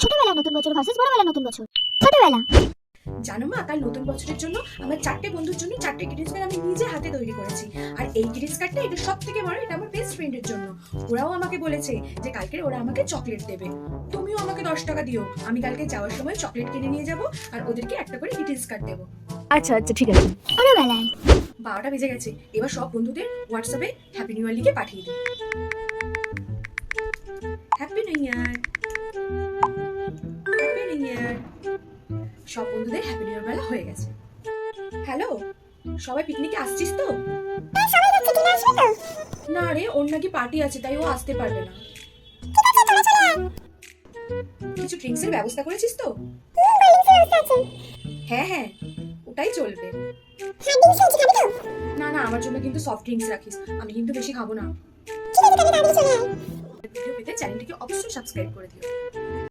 ছোটবেলা নতুন বছর ভার্সেস বড়বেলা নতুন বছর। ছোটবেলা। জানো মা, কাল নতুন বছরের জন্য আমার 4টে বন্ধুর জন্য 4টে গ্রিটিংস কার্ড আমি নিজে হাতে তৈরি করেছি। আর এই গ্রিটিংস কার্ডটা এটা সব থেকে বড়, এটা আমার বেস্ট ফ্রেন্ডের জন্য। ওরাও আমাকে বলেছে যে কালকে ওরা আমাকে চকলেট দেবে। তুমিও আমাকে 10 টাকা দিও, আমি কালকে যাওয়ার সময় চকলেট কিনে নিয়ে যাব আর ওদেরকে একটা করে গ্রিটিংস কার্ড দেবো। আচ্ছা আচ্ছা ঠিক আছে। ছোটবেলায়। 12টা বেজে গেছে, এবার সব বন্ধুদের হোয়াটসঅ্যাপে হ্যাপি নিউ ইয়ার লিখে পাঠিয়ে দিই। Happy new year, happy new year. সব বন্ধুদের হ্যাপি নিউ ইয়ার বেলা হয়ে গেছে। হ্যালো, সবাই পিকনিকে আসছিস তো? না রে, ওর নাকি পার্টি আছে, তাই ও আসতে পারবে না। কিছু ড্রিঙ্কস এর ব্যবস্থা করেছিস তো? হ্যাঁ হ্যাঁ, ওটাই চলবে। না না, আমার জন্য কিন্তু সফট ড্রিঙ্কস রাখিস, আমি কিন্তু বেশি খাবো না। ভিডিও পেতে চ্যানেলটিকে অবশ্যই সাবস্ক্রাইব করে দিও।